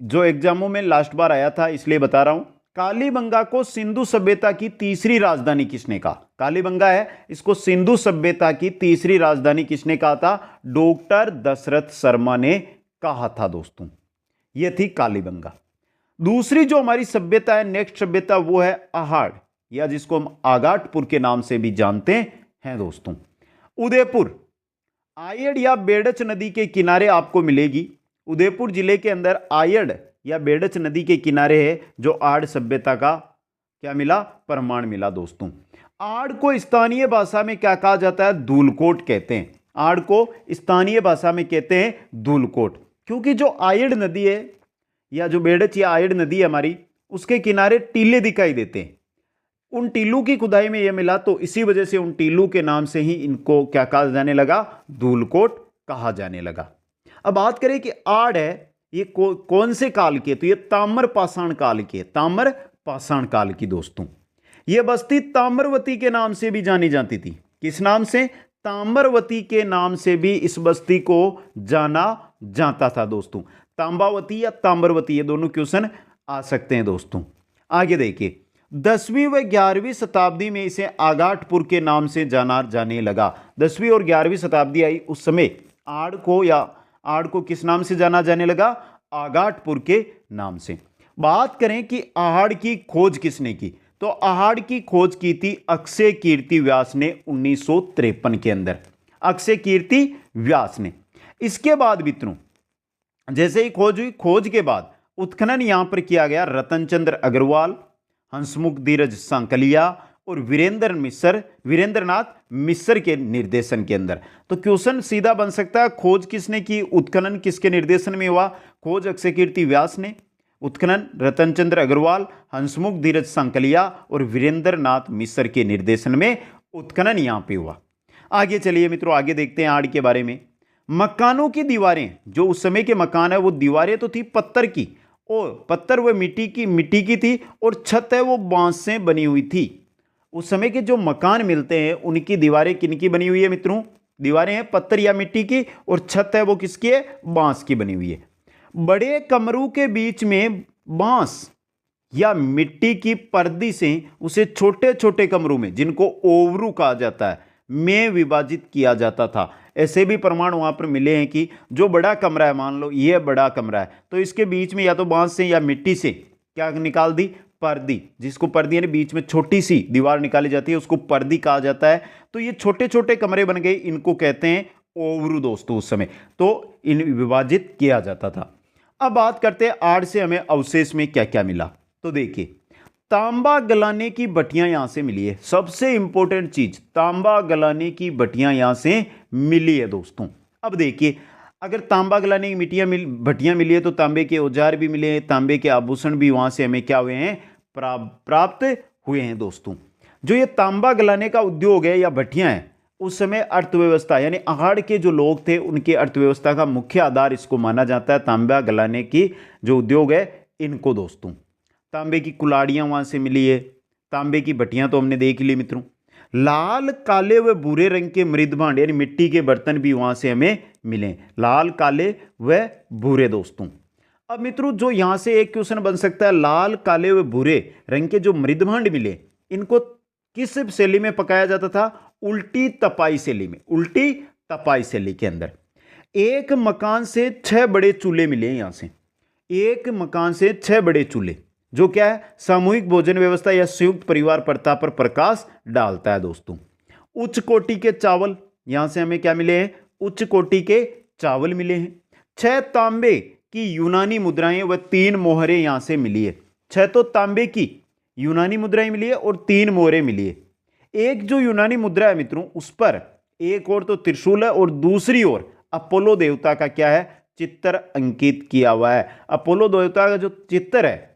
जो एग्जामों में लास्ट बार आया था इसलिए बता रहा हूं, कालीबंगा को सिंधु सभ्यता की तीसरी राजधानी किसने कहा, कालीबंगा है इसको सिंधु सभ्यता की तीसरी राजधानी किसने कहा था, डॉक्टर दशरथ शर्मा ने कहा था। दोस्तों यह थी कालीबंगा। दूसरी जो हमारी सभ्यता है, नेक्स्ट सभ्यता, वो है अहाड़ या जिसको हम आगाटपुर के नाम से भी जानते हैं। दोस्तों उदयपुर, आयड़ या बेडच नदी के किनारे आपको मिलेगी। उदयपुर जिले के अंदर आयड़ या बेडच नदी के किनारे है जो आड़ सभ्यता का क्या मिला, प्रमाण मिला दोस्तों। आड़ को स्थानीय भाषा में क्या कहा जाता है, धूलकोट कहते हैं। आड़ को स्थानीय भाषा में कहते हैं धूलकोट, क्योंकि जो आयड़ नदी है या जो बेडच या आयड़ नदी है हमारी, उसके किनारे टीले दिखाई देते हैं। उन टीलों की खुदाई में यह मिला, तो इसी वजह से उन टीलों के नाम से ही इनको क्या कहा जाने लगा, धूलकोट कहा जाने लगा। अब बात करें कि आड़ है ये कौन से काल की है, तो ये ताम्र पाषाण काल की है, ताम्र पाषाण काल की दोस्तों। यह बस्ती ताम्रवती के नाम से भी जानी जाती थी। किस नाम से, ताम्रवती के नाम से भी इस बस्ती को जाना जाता था दोस्तों। तांबावती या ताम्रवती, ये दोनों क्वेश्चन आ सकते हैं दोस्तों। आगे देखिए, 10वीं व 11वीं शताब्दी में इसे आगाटपुर के नाम से जाना जाने लगा। 10वीं और 11वीं शताब्दी आई, उस समय आड़ को किस नाम से जाना जाने लगा, आगाटपुर के नाम से। बात करें कि आहड़ की खोज किसने की, तो आहड़ की खोज की थी अक्षय कीर्ति व्यास ने 1953 के अंदर, अक्षय कीर्ति व्यास ने। इसके बाद मित्रों जैसे ही खोज हुई, खोज के बाद उत्खनन यहां पर किया गया रतन चंद्र अग्रवाल, हंसमुख धीरज सांकलिया और वीरेंद्रनाथ मिश्र के निर्देशन के अंदर। तो क्वेश्चन सीधा बन सकता है, खोज किसने की, उत्खनन किसके निर्देशन में हुआ, खोज अक्षय कीर्ति व्यास ने, उत्खनन रतन चंद्र अग्रवाल, हंसमुख धीरज सांकलिया और वीरेंद्रनाथ मिश्र के निर्देशन में उत्खनन यहां पे हुआ। आगे चलिए मित्रों, आगे देखते हैं आड़ के बारे में। मकानों की दीवारें, जो उस समय के मकान है वो दीवारें तो थी पत्थर की, और पत्थर व मिट्टी की थी, और छत है वो बांस से बनी हुई थी। उस समय के जो मकान मिलते हैं उनकी दीवारें किनकी बनी हुई है मित्रों, दीवारें हैं पत्थर या मिट्टी की, और छत है वो किसकी है, बांस की बनी हुई है। बड़े कमरों के बीच में बांस या मिट्टी की पर्दी से उसे छोटे छोटे कमरों में, जिनको ओवरू कहा जाता है, में विभाजित किया जाता था। ऐसे भी प्रमाण वहां पर मिले हैं कि जो बड़ा कमरा है, मान लो ये बड़ा कमरा है, तो इसके बीच में या तो बांस से या मिट्टी से क्या निकाल दी, पर्दी, जिसको पर्दी यानी बीच में छोटी सी दीवार निकाली जाती है, उसको पर्दी कहा जाता है। तो ये छोटे छोटे कमरे बन गए, इनको कहते हैं ओवरू दोस्तों। उस समय तो इन विभाजित किया जाता था। अब बात करते हैं आड़ से हमें अवशेष में क्या क्या मिला। तो देखिए, तांबा गलाने की भट्टियां यहां से मिली है, सबसे इंपॉर्टेंट चीज, तांबा गलाने की भट्टियां यहां से मिली है दोस्तों। अब देखिए, अगर तांबा गलाने की भट्टियां मिली है तो तांबे के औजार भी मिले हैं, तांबे के आभूषण भी वहां से हमें क्या हुए हैं, प्राप्त हुए हैं दोस्तों। जो ये तांबा गलाने का उद्योग है या भट्टियां हैं, उस समय अर्थव्यवस्था यानी आहड़ के जो लोग थे उनकी अर्थव्यवस्था का मुख्य आधार इसको माना जाता है, तांबा गलाने की जो उद्योग है इनको दोस्तों। तांबे की कुल्हाड़ियां वहां से मिली है, तांबे की भट्टियां तो हमने देख ली मित्रों। लाल काले व भूरे रंग के मृद भांड यानी मिट्टी के बर्तन भी वहां से हमें मिले, लाल काले व भूरे दोस्तों। अब मित्रों जो यहां से एक क्वेश्चन बन सकता है, लाल काले व भूरे रंग के जो मृद भांड मिले, इनको किस शैली में पकाया जाता था, उल्टी तपाई शैली में, उल्टी तपाई शैली के अंदर। एक मकान से 6 बड़े चूल्हे मिले यहां से, एक मकान से 6 बड़े चूल्हे, जो क्या है, सामूहिक भोजन व्यवस्था या संयुक्त परिवार प्रथा पर प्रकाश डालता है दोस्तों। उच्च कोटि के चावल यहां से हमें क्या मिले हैं, उच्च कोटि के चावल मिले हैं। 6 तांबे की यूनानी मुद्राएं व 3 मोहरें यहां से मिली है, 6 तो तांबे की यूनानी मुद्राएं मिली है और 3 मोहरें मिली है। एक जो यूनानी मुद्रा है मित्रों, उस पर एक और तो त्रिशूल है और दूसरी ओर अपोलो देवता का क्या है, चित्र अंकित किया हुआ है। अपोलो देवता का जो चित्र है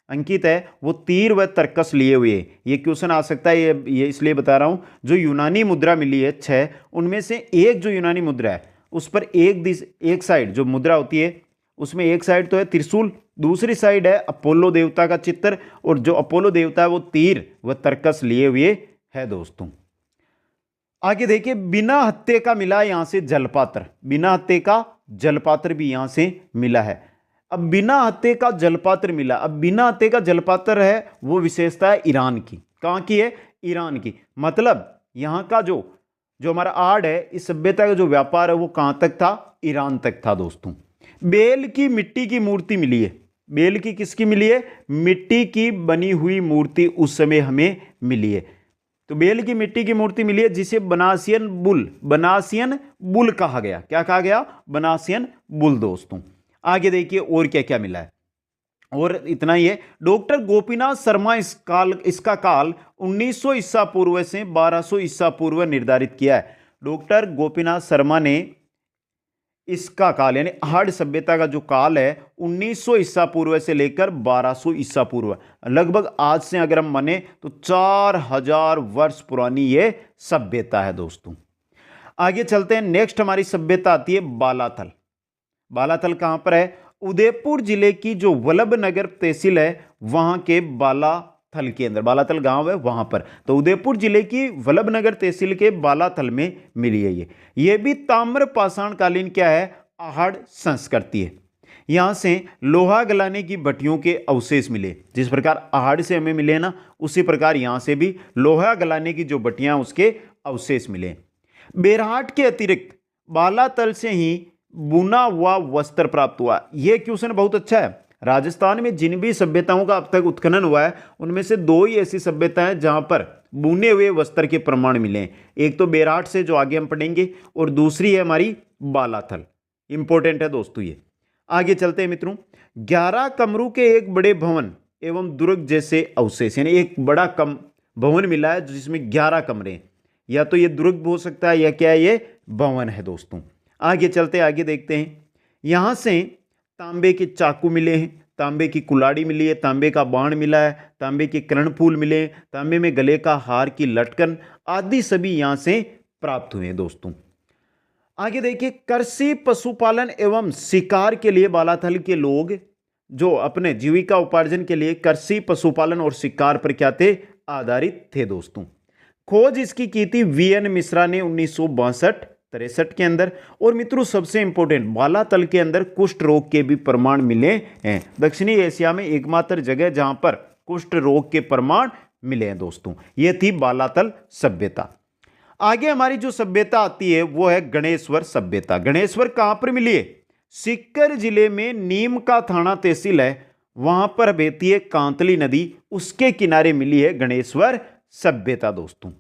अंकित है वो तीर व तरकस लिए हुए। ये क्वेश्चन आ सकता है, ये इसलिए बता रहा हूं। जो यूनानी मुद्रा मिली है 6, उनमें से एक जो यूनानी मुद्रा है उस पर एक साइड जो मुद्रा होती है उसमें एक साइड तो है त्रिशूल, दूसरी साइड है अपोलो देवता का चित्र, और जो अपोलो देवता है वो तीर व तरकस लिए हुए है दोस्तों। आगे देखिए, बिना हत्थे का मिला यहां से जलपात्र, बिना हत्थे का जलपात्र भी यहां से मिला है। अब बिना हत्थे का जलपात्र मिला, अब बिना हत्थे का जलपात्र है वो विशेषता है ईरान की। कहां की है, ईरान की। मतलब यहां का जो हमारा आड़ है, इस सभ्यता का जो व्यापार है वो कहां तक था, ईरान तक था दोस्तों। बेल की मिट्टी की मूर्ति मिली है, बेल की किसकी मिली है, मिट्टी की बनी हुई मूर्ति उस समय हमें मिली है। तो बेल की मिट्टी की मूर्ति मिली है जिसे बनासियन बुल कहा गया। क्या कहा गया? बनासियन बुल दोस्तों। आगे देखिए और क्या क्या मिला है, और इतना ही है। डॉक्टर गोपीनाथ शर्मा इसका काल 1900 ईसा पूर्व से 1200 ईसा पूर्व निर्धारित किया है। डॉक्टर गोपीनाथ शर्मा ने इसका काल यानी आहड़ सभ्यता का जो काल है 1900 ईसा पूर्व से लेकर 1200 ईसा पूर्व, लगभग आज से अगर हम माने तो 4000 वर्ष पुरानी ये सभ्यता है दोस्तों। आगे चलते हैं, नेक्स्ट हमारी सभ्यता आती है बालाथल। बालाथल कहां पर है? उदयपुर जिले की जो वल्लभनगर तहसील है वहां के बालाथल के अंदर, बालाथल गांव है वहां पर। तो उदयपुर जिले की वल्लभनगर तहसील के बालाथल में मिली है ये भी ताम्र पाषाण कालीन क्या है? आहड़ संस्कृति है। यहां से लोहा गलाने की भट्टियों के अवशेष मिले। जिस प्रकार आहड़ से हमें मिले ना, उसी प्रकार यहां से भी लोहा गलाने की जो भट्टियां उसके अवशेष मिले। बेरहाट के अतिरिक्त बालाथल से ही बुना हुआ वस्त्र प्राप्त हुआ। यह क्वेश्चन बहुत अच्छा है। राजस्थान में जिन भी सभ्यताओं का अब तक उत्खनन हुआ है उनमें से 2 ही ऐसी सभ्यताएं जहां पर बुने हुए वस्त्र के प्रमाण मिले हैं। एक तो बेरहाट से जो आगे हम पढ़ेंगे, और दूसरी है हमारी बालाथल। इंपॉर्टेंट है दोस्तों ये। आगे चलते हैं मित्रों, 11 कमरों के एक बड़े भवन एवं दुर्ग जैसे अवशेष, यानी एक बड़ा भवन मिला है जिसमें 11 कमरे, या तो ये दुर्ग हो सकता है या क्या है ये भवन है दोस्तों। आगे चलते आगे देखते हैं, यहां से तांबे के चाकू मिले हैं, तांबे की कुल्हाड़ी मिली है, तांबे का बाण मिला है, तांबे के कर्णफूल मिले, तांबे में गले का हार की लटकन आदि सभी यहां से प्राप्त हुए हैं दोस्तों। आगे देखिए, कृषि पशुपालन एवं शिकार के लिए बालाथल के लोग जो अपने जीविका उपार्जन के लिए कृषि पशुपालन और शिकार पर क्या थे? आधारित थे दोस्तों। खोज इसकी की थी वीएन मिश्रा ने 1962-63 के अंदर। और मित्रों सबसे इंपॉर्टेंट, बालाथल के अंदर कुष्ठ रोग के भी प्रमाण मिले हैं। दक्षिणी एशिया में एकमात्र जगह जहां पर कुष्ठ रोग के प्रमाण मिले हैं दोस्तों। यह थी बालाथल सभ्यता। आगे हमारी जो सभ्यता आती है वो है गणेश्वर सभ्यता। गणेश्वर कहां पर मिली है? सीकर जिले में नीम का थाना तहसील है, वहां पर बहती है कांतली नदी, उसके किनारे मिली है गणेश्वर सभ्यता दोस्तों।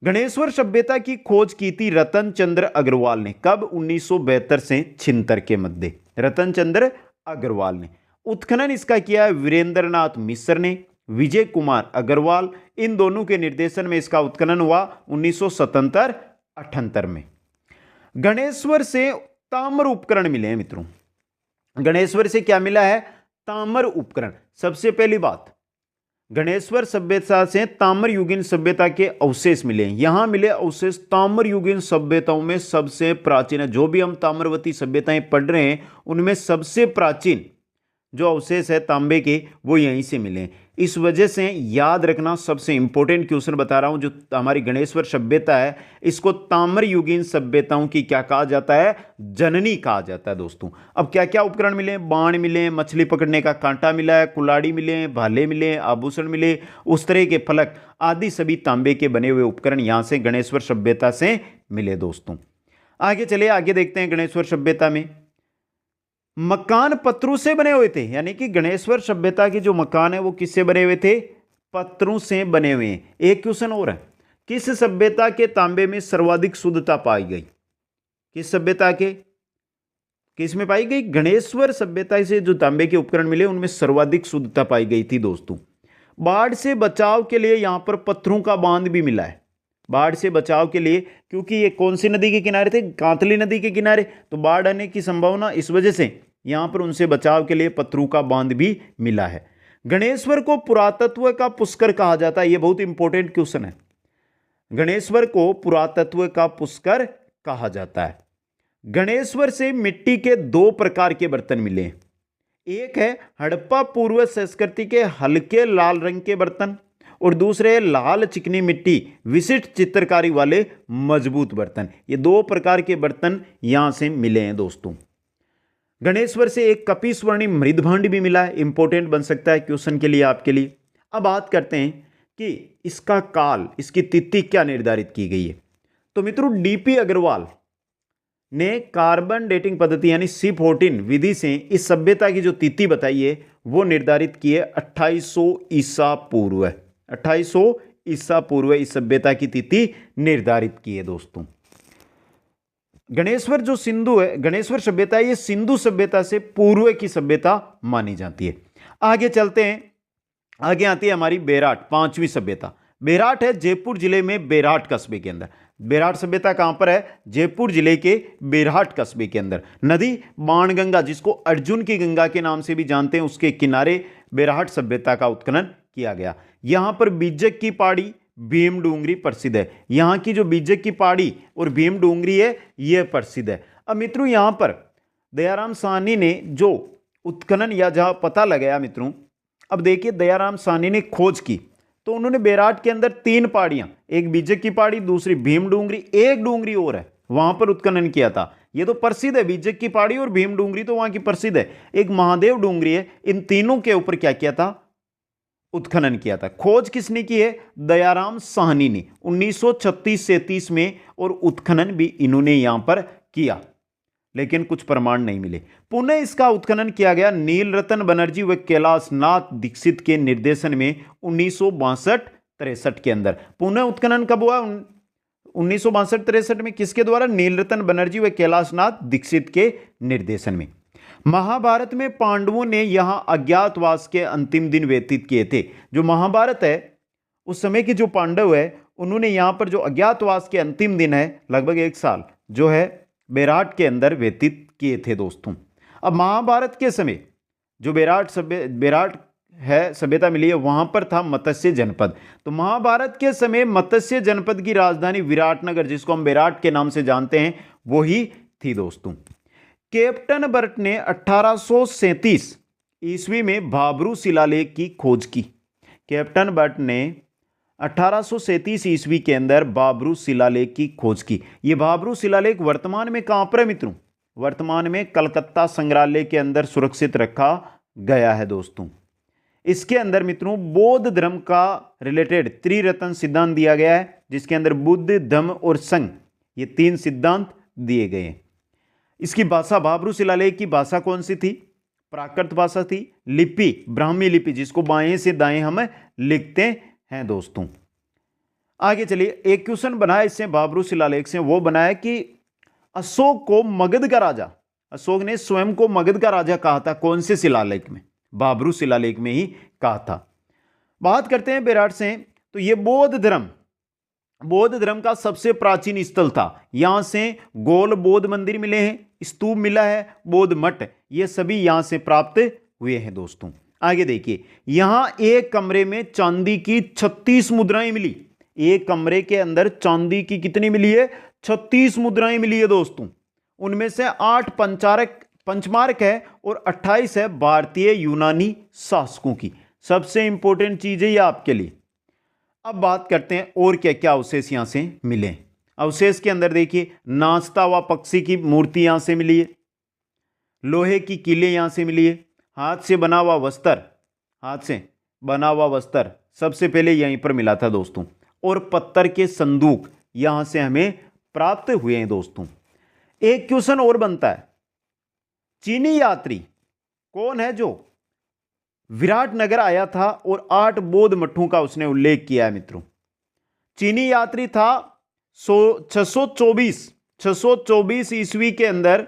गणेश्वर सभ्यता की खोज की थी रतन चंद्र अग्रवाल ने। कब? 1972 से 76 के मध्य रतन चंद्र अग्रवाल ने। उत्खनन इसका किया है वीरेंद्रनाथ मिश्र ने, विजय कुमार अग्रवाल, इन दोनों के निर्देशन में इसका उत्खनन हुआ 1977-78 में। गणेश्वर से ताम्र उपकरण मिले हैं मित्रों। गणेश्वर से क्या मिला है? ताम्र उपकरण। सबसे पहली बात, गणेश्वर सभ्यता से ताम्र युगीन सभ्यता के अवशेष मिले। यहां मिले अवशेष ताम्र युगीन सभ्यताओं में सबसे प्राचीन है। जो भी हम ताम्रवती सभ्यताएं पढ़ रहे हैं उनमें सबसे प्राचीन जो अवशेष है तांबे के वो यहीं से मिले। इस वजह से याद रखना, सबसे इंपॉर्टेंट क्वेश्चन बता रहा हूं, जो हमारी गणेश्वर सभ्यता है इसको ताम्र युगीन सभ्यताओं की क्या कहा जाता है? जननी कहा जाता है दोस्तों। अब क्या क्या उपकरण मिले? बाण मिले, मछली पकड़ने का कांटा मिला है, कुल्हाड़ी मिले, भाले मिले, आभूषण मिले, उस तरह के फलक आदि सभी तांबे के बने हुए उपकरण यहां से गणेश्वर सभ्यता से मिले दोस्तों। आगे चले, आगे देखते हैं। गणेश्वर सभ्यता में मकान पत्रों से बने हुए थे, यानी कि गणेश्वर सभ्यता के जो मकान है वो किससे बने हुए थे? पत्रों से बने हुए हैं। एक क्वेश्चन और है, किस सभ्यता के तांबे में सर्वाधिक शुद्धता पाई गई? किस सभ्यता के किस में पाई गई? गणेश्वर सभ्यता से जो तांबे के उपकरण मिले उनमें सर्वाधिक शुद्धता पाई गई थी दोस्तों। बाढ़ से बचाव के लिए यहां पर पत्थरों का बांध भी मिला है। बाढ़ से बचाव के लिए, क्योंकि ये कौन सी नदी के किनारे थे? कांतली नदी के किनारे, तो बाढ़ आने की संभावना, इस वजह से यहां पर उनसे बचाव के लिए पत्थरों का बांध भी मिला है। गणेश्वर को पुरातत्व का पुष्कर कहा जाता है। यह बहुत इंपॉर्टेंट क्वेश्चन है। गणेश्वर को पुरातत्व का पुष्कर कहा जाता है। गणेश्वर से मिट्टी के 2 प्रकार के बर्तन मिले। एक है हड़प्पा पूर्व संस्कृति के हल्के लाल रंग के बर्तन, और दूसरे लाल चिकनी मिट्टी विशिष्ट चित्रकारी वाले मजबूत बर्तन। ये 2 प्रकार के बर्तन यहां से मिले हैं दोस्तों। गणेश्वर से एक कपी स्वर्णिम मृदभांड भी मिला है। इंपॉर्टेंट बन सकता है क्वेश्चन के लिए, आपके लिए। अब बात करते हैं कि इसका काल, इसकी तिथि क्या निर्धारित की गई है। तो मित्रों, डीपी अग्रवाल ने कार्बन डेटिंग पद्धति यानी C14 विधि से इस सभ्यता की जो तिथि बताई है वो निर्धारित की है 2800 ईसा पूर्व। 2800 ईसा पूर्व इस सभ्यता की तिथि निर्धारित की है दोस्तों। गणेश्वर जो सिंधु है, गणेश्वर सभ्यता है, ये सिंधु सभ्यता से पूर्व की सभ्यता मानी जाती है। आगे चलते हैं, आगे आती है हमारी बेराट, पांचवी सभ्यता। बेराट है जयपुर जिले में बेराट कस्बे के अंदर। बेराट सभ्यता कहां पर है? जयपुर जिले के बेराट कस्बे के अंदर। नदी बाणगंगा, जिसको अर्जुन की गंगा के नाम से भी जानते हैं, उसके किनारे बेराट सभ्यता का उत्खनन किया गया। यहां पर बीजक की पहाड़ी, भीम डूंगरी प्रसिद्ध है। यहां की जो बीजक की पहाड़ी और भीम डूंगरी है, यह प्रसिद्ध है। अब मित्रों यहां पर दयाराम साहनी ने जो उत्खनन या जहां पता लगाया मित्रों, अब देखिए दयाराम साहनी ने खोज की तो उन्होंने बेराट के अंदर 3 पहाड़ियां, एक बीजक की पहाड़ी, दूसरी भीम डूंगरी, एक डूंगरी और है, वहां पर उत्खनन किया था। ये तो प्रसिद्ध है, बीजक की पहाड़ी और भीम डूंगरी तो वहां की प्रसिद्ध है। एक महादेव डूंगरी है, इन तीनों के ऊपर क्या किया था? उत्खनन किया था। खोज किसने की है? दयाराम साहनी ने 1936-37 में, और उत्खनन भी इन्होंने यहां पर किया, लेकिन कुछ प्रमाण नहीं मिले। पुनः इसका उत्खनन किया गया नीलरतन बनर्जी व कैलाशनाथ दीक्षित के निर्देशन में 1962-63 के अंदर। पुनः उत्खनन कब हुआ? 1962-63 में। किसके द्वारा? नीलरतन बनर्जी व कैलाशनाथ दीक्षित के निर्देशन में। महाभारत में पांडवों ने यहां अज्ञातवास के अंतिम दिन व्यतीत किए थे। जो महाभारत है, उस समय के जो पांडव है, उन्होंने यहां पर जो अज्ञातवास के अंतिम दिन है, लगभग 1 साल जो है बेराट के अंदर व्यतीत किए थे दोस्तों। अब महाभारत के समय जो बेराट है सभ्यता मिली है, वहां पर था मत्स्य जनपद। तो महाभारत के समय मत्स्य जनपद की राजधानी विराटनगर, जिसको हम बेराट के नाम से जानते हैं, वो ही थी दोस्तों। कैप्टन बर्ट ने 1837 ईस्वी में भाबरू शिलालेख की खोज की। कैप्टन बर्ट ने 1837 ईस्वी के अंदर भाबरू शिलालेख की खोज की। यह भाबरू शिलालेख वर्तमान में कहां पर है मित्रों? वर्तमान में कलकत्ता संग्रहालय के अंदर सुरक्षित रखा गया है दोस्तों। इसके अंदर मित्रों बौद्ध धर्म का रिलेटेड त्रिरत्न सिद्धांत दिया गया है, जिसके अंदर बुद्ध, धम्म और संघ, ये 3 सिद्धांत दिए गए हैं। इसकी भाषा, भाबरू शिलालेख की भाषा कौन सी थी? प्राकृत भाषा थी। लिपि ब्राह्मी लिपि, जिसको बाएं से दाएं हम लिखते हैं दोस्तों। आगे चलिए, एक क्वेश्चन बनाया इससे भाबरू शिलालेख से, वो बनाया कि अशोक को मगध का राजा, अशोक ने स्वयं को मगध का राजा कहा था, कौन से शिलालेख में? भाबरू शिलालेख में ही कहा था। बात करते हैं बेराट से, तो यह बौद्ध धर्म का सबसे प्राचीन स्थल था। यहां से गोल बौद्ध मंदिर मिले हैं, स्तूप मिला है, बौद्ध मठ, ये सभी यहां से प्राप्त हुए हैं दोस्तों। आगे देखिए, यहां एक कमरे में चांदी की 36 मुद्राएं मिली। एक कमरे के अंदर चांदी की कितनी मिली है? 36 मुद्राएं मिली है दोस्तों। उनमें से 8 पंचमार्क है और 28 है भारतीय यूनानी शासकों की। सबसे इंपॉर्टेंट चीज है ये आपके लिए। अब बात करते हैं और क्या क्या अवशेष यहां से मिले। अवशेष के अंदर देखिए, नाचता हुआ पक्षी की मूर्ति यहां से मिली है, लोहे की कीलें यहां से मिली है, हाथ से बना हुआ वस्त्र सबसे पहले यहीं पर मिला था दोस्तों, और पत्थर के संदूक यहां से हमें प्राप्त हुए हैं दोस्तों। एक क्वेश्चन और बनता है, चीनी यात्री कौन है जो विराटनगर आया था और 8 बौद्ध मठों का उसने उल्लेख किया है मित्रों? चीनी यात्री था 624 ईस्वी के अंदर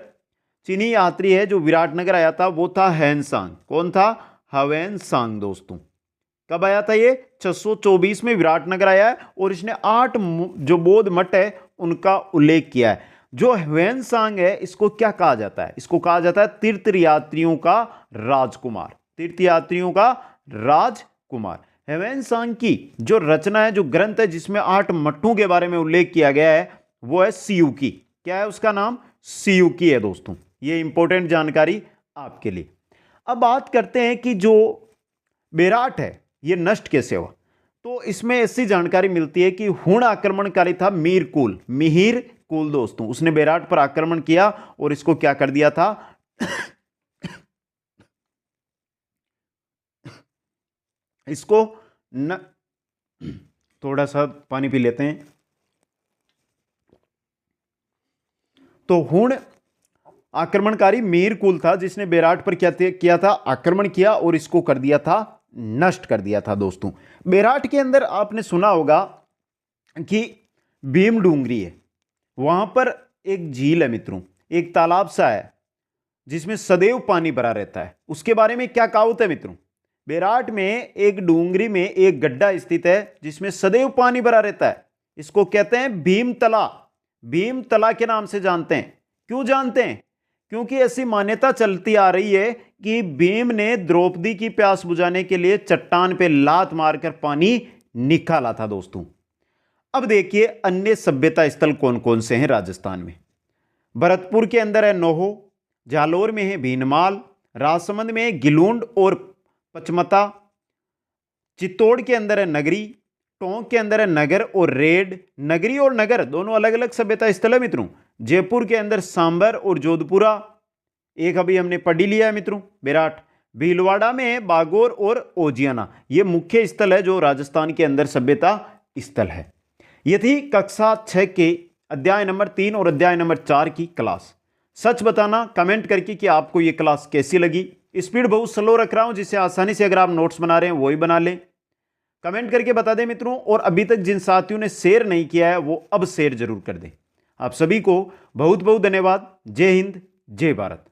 चीनी यात्री है जो विराटनगर आया था, वो था ह्वेनसांग। कौन था? ह्वेनसांग दोस्तों। कब आया था ये? 624 में विराटनगर आया है और इसने 8 जो बौद्ध मठ है उनका उल्लेख किया है। जो ह्वेनसांग है, इसको क्या कहा जाता है? इसको कहा जाता है तीर्थयात्रियों का राजकुमार। तीर्थयात्रियों का राजकुमार। ह्वेनसांग की जो रचना है, जो ग्रंथ है जिसमें 8 मठों के बारे में उल्लेख किया गया है, वो है सियूकी। क्या है उसका नाम? सियूकी है दोस्तों। ये इंपॉर्टेंट जानकारी आपके लिए। अब बात करते हैं कि जो बेराट है ये नष्ट कैसे हुआ। तो इसमें ऐसी जानकारी मिलती है कि हुण आक्रमणकारी था मिहिर कुल दोस्तों। उसने बेराट पर आक्रमण किया और इसको क्या कर दिया था? इसको थोड़ा सा पानी पी लेते हैं। तो हुण आक्रमणकारी मिहिर कुल था जिसने बेराट पर क्या किया था? आक्रमण किया और इसको कर दिया था नष्ट कर दिया था दोस्तों। बेराट के अंदर आपने सुना होगा कि भीम डूंगरी है, वहां पर एक झील है मित्रों, एक तालाब सा है जिसमें सदैव पानी भरा रहता है। उसके बारे में क्या कहावत है मित्रों? बेराट में एक डूंगरी में एक गड्ढा स्थित है जिसमें सदैव पानी भरा रहता है। इसको कहते हैं भीमतला। भीमतला के नाम से जानते हैं। क्यों जानते हैं? क्योंकि ऐसी मान्यता चलती आ रही है कि भीम ने द्रौपदी की प्यास बुझाने के लिए चट्टान पे लात मारकर पानी निकाला था दोस्तों। अब देखिए अन्य सभ्यता स्थल कौन कौन से हैं राजस्थान में। भरतपुर के अंदर है नोहो, जालोर में है भीनमाल, राजसमंद में है गिलूंड और पचमता, चित्तौड़ के अंदर है नगरी, टोंक के अंदर है नगर और रेड। नगरी और नगर दोनों अलग अलग सभ्यता स्थल है मित्रों। जयपुर के अंदर सांबर और जोधपुरा, एक अभी हमने पढ़ी लिया है मित्रों बेराट। भीलवाड़ा में है बागोर और ओजियाना। ये मुख्य स्थल है जो राजस्थान के अंदर सभ्यता स्थल है। ये थी कक्षा 6 के अध्याय नंबर 3 और अध्याय नंबर 4 की क्लास। सच बताना कमेंट करके कि आपको ये क्लास कैसी लगी। स्पीड बहुत स्लो रख रहा हूं जिससे आसानी से अगर आप नोट्स बना रहे हैं वही बना लें। कमेंट करके बता दें मित्रों, और अभी तक जिन साथियों ने शेयर नहीं किया है वो अब शेयर जरूर कर दें। आप सभी को बहुत बहुत धन्यवाद। जय हिंद, जय भारत।